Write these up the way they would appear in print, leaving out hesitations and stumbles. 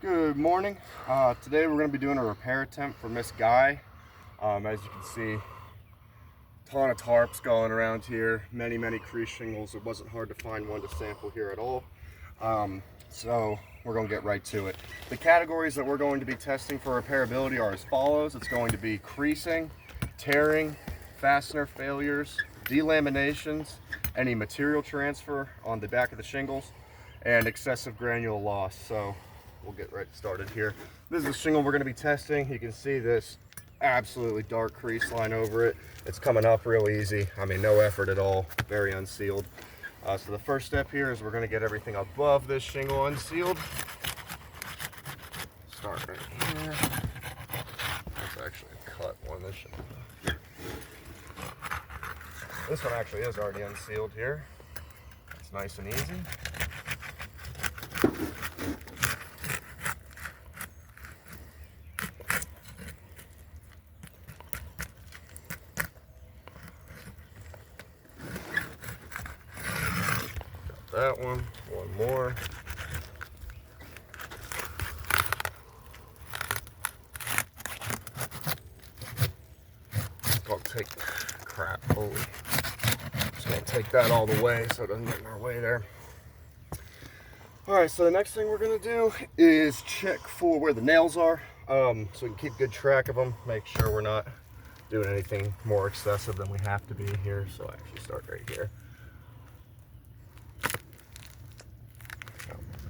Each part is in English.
Good morning. Today we're going to be doing a repair attempt for Miss Guy. As you can see, ton of tarps going around here, many crease shingles. It wasn't hard to find one to sample here at all. So we're going to get right to it. The categories that we're going to be testing for repairability are as follows. It's going to be creasing, tearing, fastener failures, delaminations, any material transfer on the back of the shingles, and excessive granule loss. So we'll get right started here. This is the shingle we're going to be testing. You can see this absolutely dark crease line over it. It's coming up real easy. I mean, no effort at all, very unsealed. So the first step here is we're going to get everything above this shingle unsealed. Start right here. That's actually a cut one. This one actually is already unsealed here. It's nice and easy. Got that one more. I'll take crap, holy. Just gonna take that all the way so it doesn't get in our way there. Alright, so the next thing we're gonna do is check for where the nails are, so we can keep good track of them, make sure we're not doing anything more excessive than we have to be here. So I actually start right here.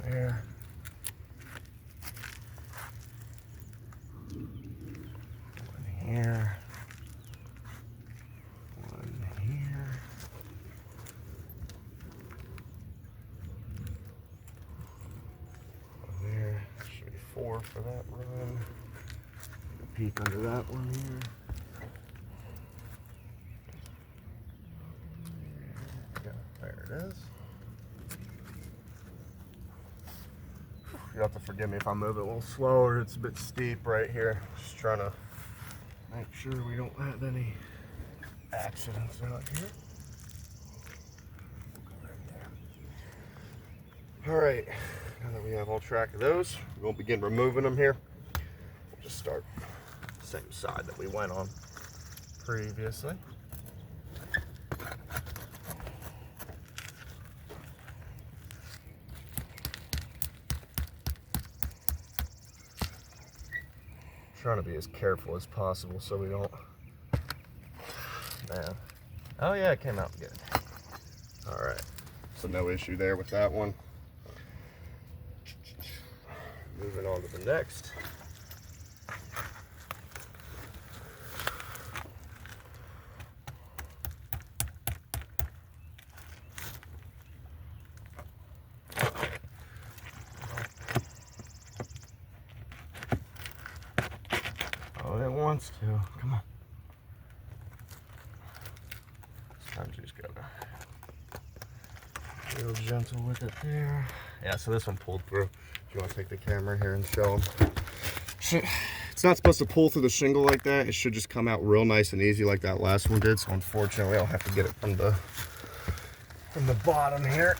There. One here. One here. One there. Should be 4 for that run. Peek under that one here. There it is. You have to forgive me if I move it a little slower. It's a bit steep right here. Just trying to make sure we don't have any accidents out here. All right, now that we have all track of those, we won't begin removing them here. We'll just start the same side that we went on previously. Trying to be as careful as possible so we don't, man. Oh yeah, it came out good. All right, so no issue there with that one. Moving on to the next. Oh, it wants to. Come on. Sometimes you just gotta be real gentle with it there. Yeah, so this one pulled through. If you want to take the camera here and show them. It's not supposed to pull through the shingle like that. It should just come out real nice and easy like that last one did. So unfortunately, I'll have to get it from the bottom here.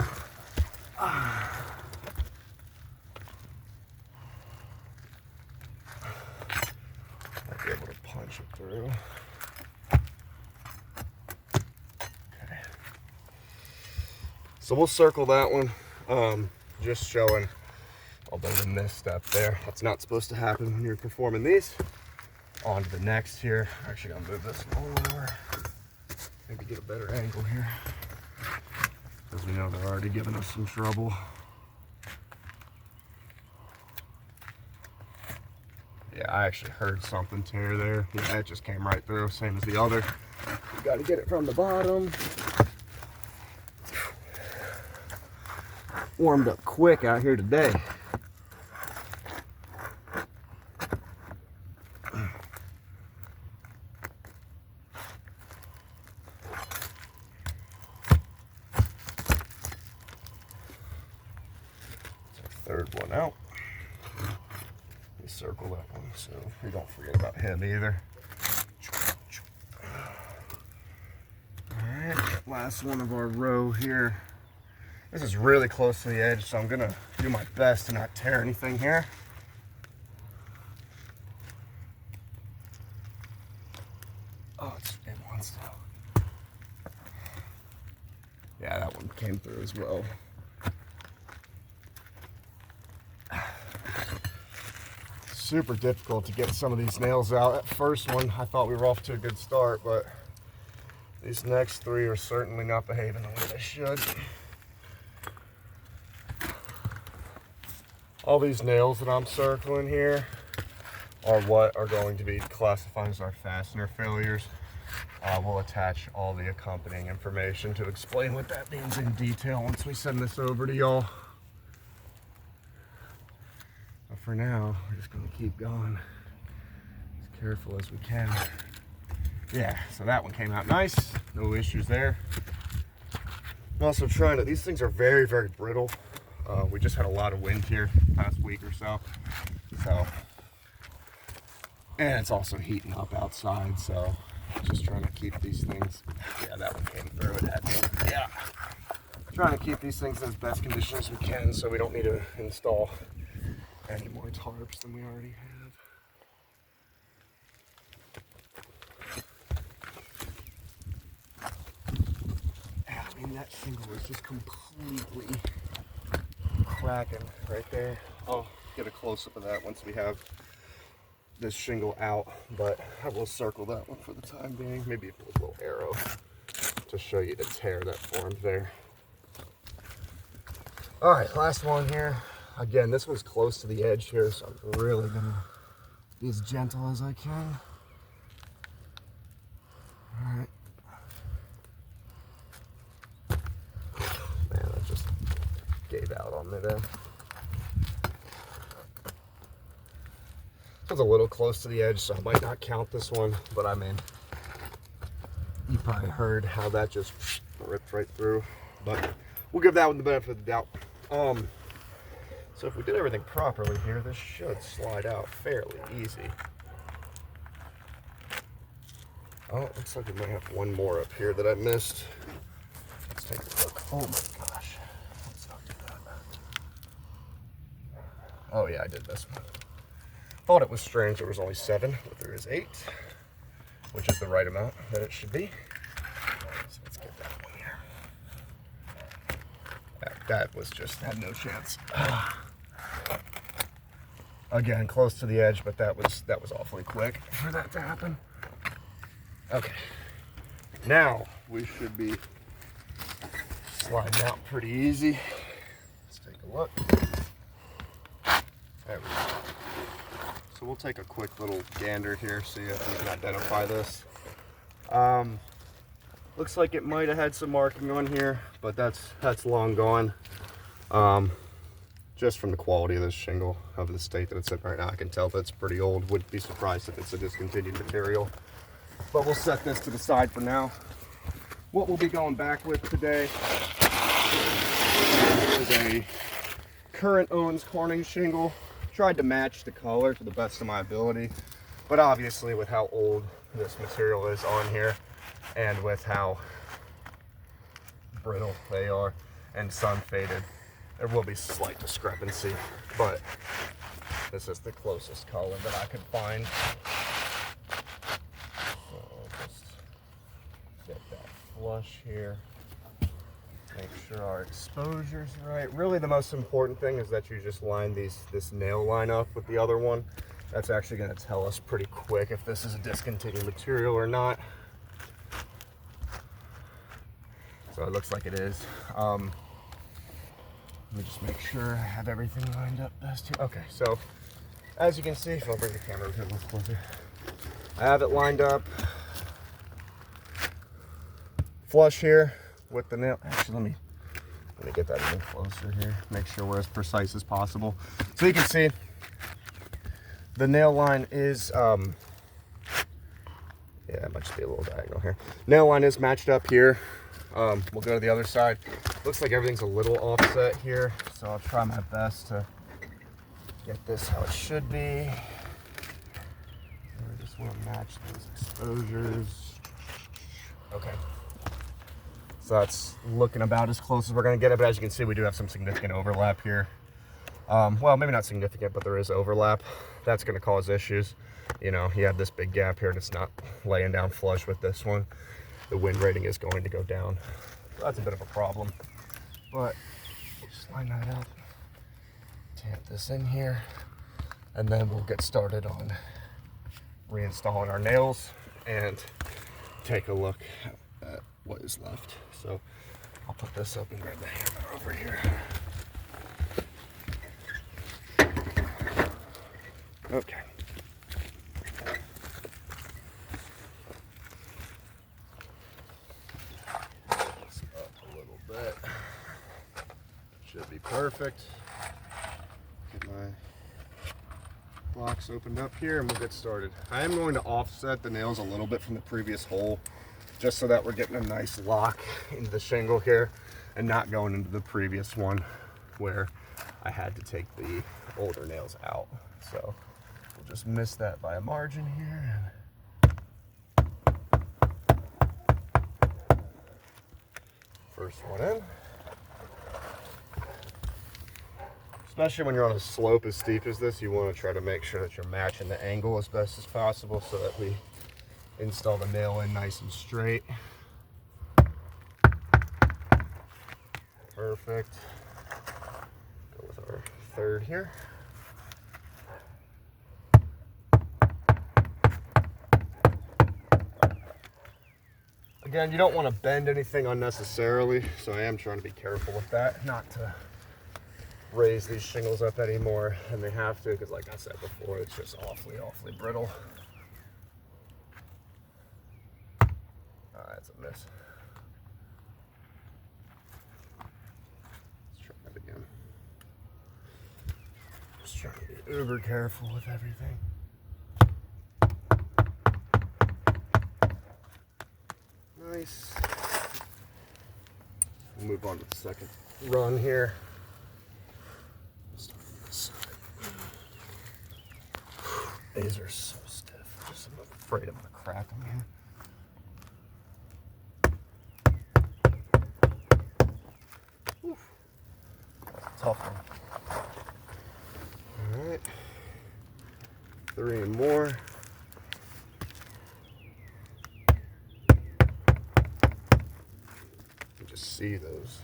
Might be able to punch it through. Okay. So we'll circle that one. Just showing, although the misstep there, that's not supposed to happen when you're performing these. On to the next here. Actually, I'll move this over. Maybe get a better angle here, because we know they're already giving us some trouble. Yeah, I actually heard something tear there. Yeah, it just came right through, same as the other. You got to get it from the bottom. Warmed up quick out here today. Third one out. We circle that one so we don't forget about him either. Alright, last one of our row here. This is really close to the edge, so I'm gonna do my best to not tear anything here. Oh, it wants to. Yeah, that one came through as well. Super difficult to get some of these nails out. That first one, I thought we were off to a good start, but these next three are certainly not behaving the way they should. All these nails that I'm circling here are what are going to be classified as our fastener failures. We'll attach all the accompanying information to explain what that means in detail once we send this over to y'all. But for now, we're just going to keep going as careful as we can. Yeah, so that one came out nice. No issues there. I'm also trying to, these things are very, very brittle. We just had a lot of wind here the past week or so. And it's also heating up outside, so just trying to keep these things, yeah, that one came through, it had to, yeah. Trying to keep these things in as best condition as we can so we don't need to install any more tarps than we already have. Yeah, I mean, that shingle is just completely cracking right there. I'll get a close-up of that once we have this shingle out, but I will circle that one for the time being. Maybe a little arrow to show you the tear that formed there. All right, last one here. Again, this one's close to the edge here, so I'm really gonna be as gentle as I can. All right. Man, that just gave out on me there. It's a little close to the edge, so I might not count this one, but I mean, you probably heard how that just ripped right through, but we'll give that one the benefit of the doubt. So if we did everything properly here, this should slide out fairly easy. Oh, it looks like we might have one more up here that I missed. Let's take a look. Oh my gosh. Let's not do that. Oh yeah, I did this one. Thought it was strange there was only 7, but there is 8, which is the right amount that it should be. So let's get that one here. That was just, had no chance. Again, close to the edge, but that was awfully quick for that to happen. Okay, now we should be sliding out pretty easy. Let's take a look. There we go. So we'll take a quick little gander here, see if we can identify this. Looks like it might have had some marking on here, but that's long gone. Just from the quality of this shingle, of the state that it's in right now, I can tell that it's pretty old. Wouldn't be surprised if it's a discontinued material. But we'll set this to the side for now. What we'll be going back with today is a current Owens Corning shingle. Tried to match the color to the best of my ability, but obviously with how old this material is on here and with how brittle they are and sun faded, there will be slight discrepancy, but this is the closest color that I could find. So I'll just get that flush here. Make sure our exposure's right. Really the most important thing is that you just line this nail line up with the other one. That's actually going to tell us pretty quick if this is a discontinued material or not. So it looks like it is. Let me just make sure I have everything lined up best here. Okay, so as you can see, if I'll bring the camera a little closer, I have it lined up flush here with the nail. Actually, let me get that a little closer here. Make sure we're as precise as possible. So you can see the nail line is, yeah, it might just be a little diagonal here. Nail line is matched up here. We'll go to the other side. Looks like everything's a little offset here, so I'll try my best to get this how it should be. I just want to match those exposures. Okay. So that's looking about as close as we're going to get it, but as you can see, we do have some significant overlap here. Well, maybe not significant, but there is overlap. That's going to cause issues. You know, you have this big gap here and it's not laying down flush with this one. The wind rating is going to go down. So that's a bit of a problem. But just line that up, tamp this in here, and then we'll get started on reinstalling our nails and take a look at what is left. So I'll put this up and grab the hammer over here. Okay. This up a little bit. Should be perfect. Get my blocks opened up here and we'll get started. I am going to offset the nails a little bit from the previous hole, just so that we're getting a nice lock into the shingle here and not going into the previous one where I had to take the older nails out. So we'll just miss that by a margin here. First one in. Especially when you're on a slope as steep as this, you want to try to make sure that you're matching the angle as best as possible so that we install the nail in nice and straight. Perfect. Go with our third here. Again, you don't want to bend anything unnecessarily, so I am trying to be careful with that, not to raise these shingles up anymore than they have to, because like I said before, it's just awfully brittle. That's a miss. Let's try that again. Just trying to be uber careful with everything. Nice. We'll move on to the second run here. Start on this side. These are so stiff. I'm afraid I'm gonna crack them here. Tough one. All right, 3 more. You just see those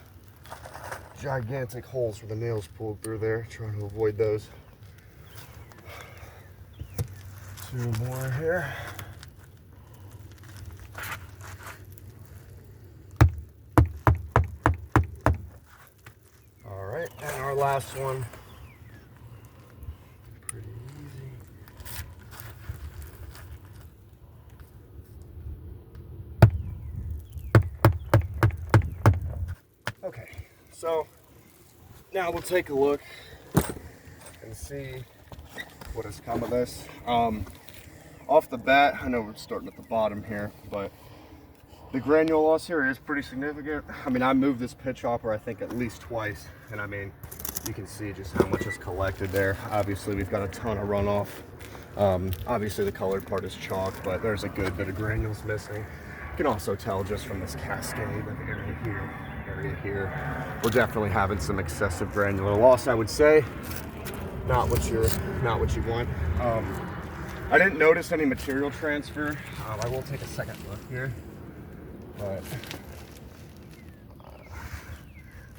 gigantic holes where the nails pulled through there, trying to avoid those. 2 more here. And our last one, pretty easy. Okay, so now we'll take a look and see what has come of this. Off the bat, I know we're starting at the bottom here, but the granule loss here is pretty significant. I mean, I moved this pitch hopper, I think, at least twice. And I mean, you can see just how much is collected there. Obviously, we've got a ton of runoff. Obviously, the colored part is chalk, but there's a good bit of granules missing. You can also tell just from this cascade of area here. We're definitely having some excessive granular loss, I would say. Not what you want. I didn't notice any material transfer. I will take a second look here. But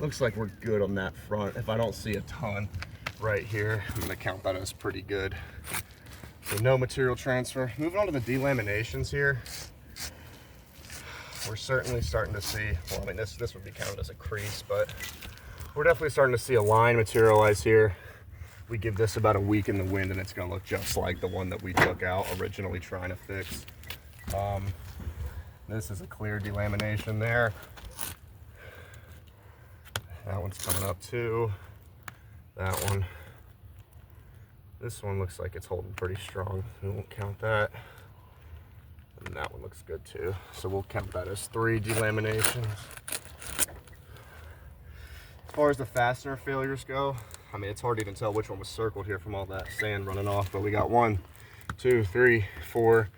looks like we're good on that front. If I don't see a ton right here, I'm gonna count that as pretty good. So no material transfer. Moving on to the delaminations here. We're certainly starting to see, well, I mean, this would be counted as a crease, but we're definitely starting to see a line materialize here. We give this about a week in the wind and it's gonna look just like the one that we took out originally trying to fix. This is a clear delamination there. That one's coming up too. That one. This one looks like it's holding pretty strong. We won't count that. And that one looks good too. So we'll count that as 3 delaminations. As far as the fastener failures go, I mean, it's hard to even tell which one was circled here from all that sand running off, but we got 1, 2, 3, 4,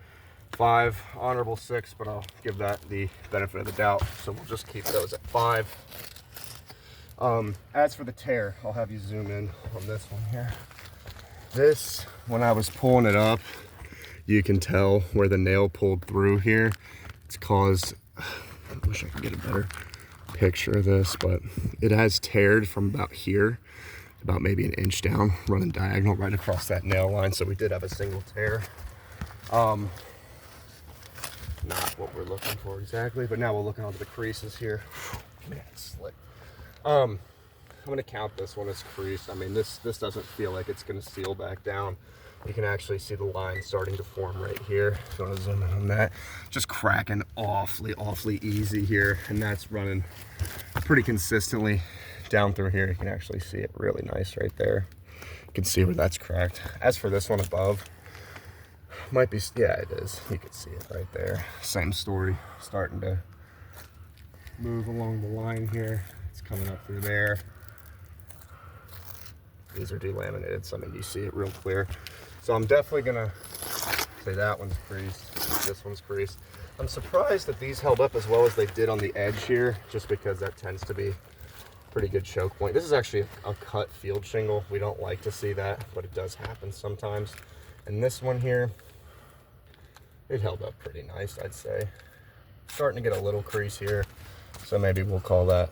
5, honorable 6, but I'll give that the benefit of the doubt. So we'll just keep those at 5. As for the tear, I'll have you zoom in on this one here. This, when I was pulling it up, you can tell where the nail pulled through here. It's caused, I wish I could get a better picture of this, but it has teared from about here, about maybe an inch down, running diagonal right across that nail line. So we did have a single tear. Not what we're looking for exactly, but now we're looking onto the creases here. Man, it's slick. I'm gonna count this one as creased. I mean, this doesn't feel like it's gonna seal back down. You can actually see the line starting to form right here. If you want to zoom in on that, just cracking awfully easy here, and that's running pretty consistently down through here. You can actually see it really nice right there. You can see where that's cracked. As for this one above, might be, yeah, it is. You can see it right there. Same story, starting to move along the line here. It's coming up through there. These are delaminated, so I mean, you see it real clear. So I'm definitely gonna say that one's creased, this one's creased. I'm surprised that these held up as well as they did on the edge here, just because that tends to be a pretty good choke point. This is actually a cut field shingle. We don't like to see that, but it does happen sometimes. And this one here, it held up pretty nice, I'd say. Starting to get a little crease here, so maybe we'll call that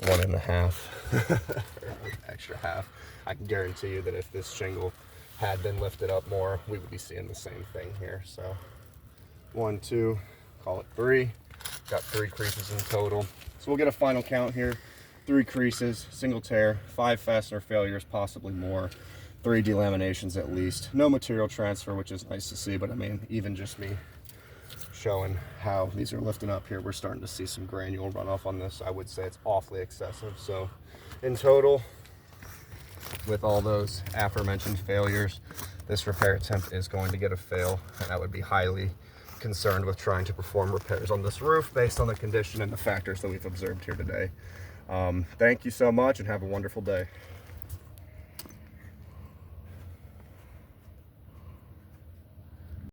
1.5, extra half. I can guarantee you that if this shingle had been lifted up more, we would be seeing the same thing here. So 1, 2, call it 3. Got 3 creases in total. So we'll get a final count here. 3 creases, single tear, 5 fastener failures, possibly more. 3 delaminations at least. No material transfer, which is nice to see, but I mean, even just me showing how these are lifting up here, we're starting to see some granule runoff on this. I would say it's awfully excessive. So in total, with all those aforementioned failures, this repair attempt is going to get a fail, and I would be highly concerned with trying to perform repairs on this roof based on the condition and the factors that we've observed here today. Thank you so much, and have a wonderful day.